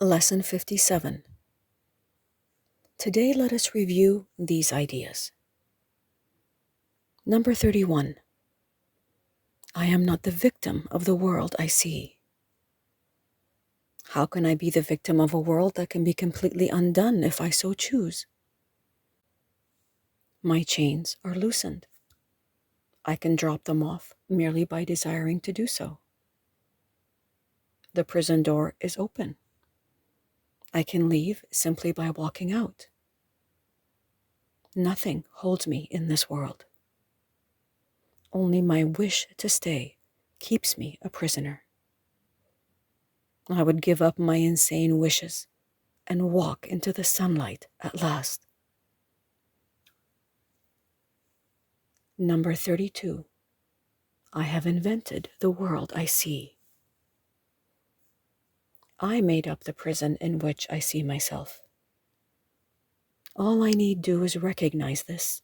Lesson 57. Today let us review these ideas. Number 31. I am not the victim of the world I see. How can I be the victim of a world that can be completely undone if I so choose? My chains are loosened. I can drop them off merely by desiring to do so. The prison door is open. I can leave simply by walking out. Nothing holds me in this world. Only my wish to stay keeps me a prisoner. I would give up my insane wishes and walk into the sunlight at last. Number 32. I have invented the world I see. I made up the prison in which I see myself. All I need do is recognize this,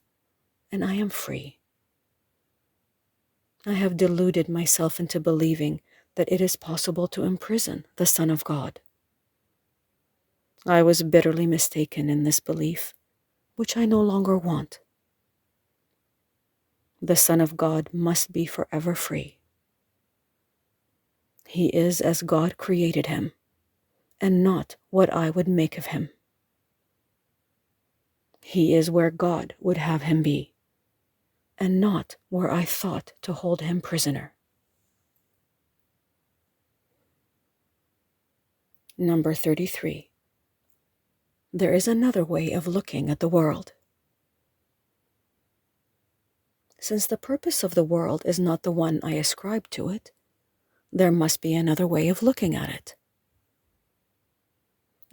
and I am free. I have deluded myself into believing that it is possible to imprison the Son of God. I was bitterly mistaken in this belief, which I no longer want. The Son of God must be forever free. He is as God created him, and not what I would make of him. He is where God would have him be, and not where I thought to hold him prisoner. Number 33. There is another way of looking at the world. Since the purpose of the world is not the one I ascribe to it, there must be another way of looking at it.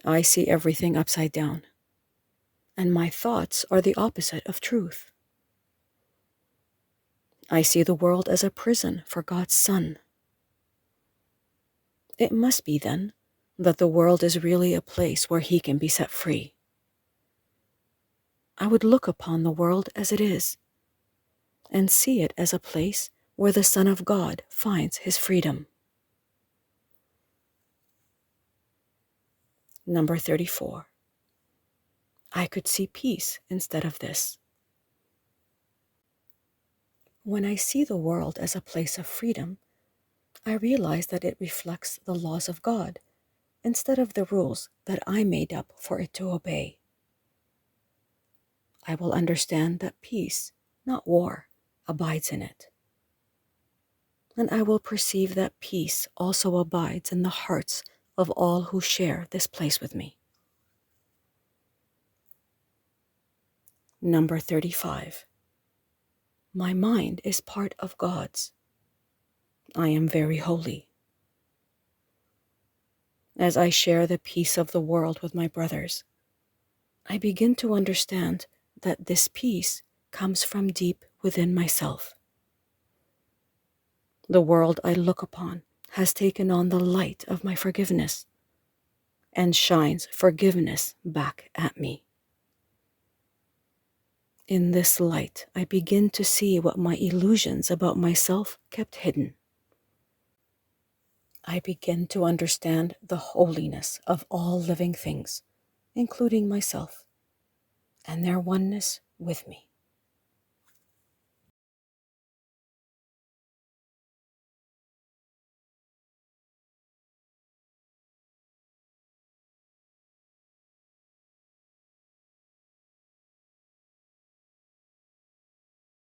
I see everything upside down, and my thoughts are the opposite of truth. I see the world as a prison for God's Son. It must be, then, that the world is really a place where he can be set free. I would look upon the world as it is, and see it as a place where the Son of God finds his freedom. Number 34. I could see peace instead of this. When I see the world as a place of freedom, I realize that it reflects the laws of God instead of the rules that I made up for it to obey. I will understand that peace, not war, abides in it. And I will perceive that peace also abides in the hearts of all who share this place with me. Number 35. My mind is part of God's. I am very holy. As I share the peace of the world with my brothers, I begin to understand that this peace comes from deep within myself. The world I look upon has taken on the light of my forgiveness and shines forgiveness back at me. In this light, I begin to see what my illusions about myself kept hidden. I begin to understand the holiness of all living things, including myself, and their oneness with me.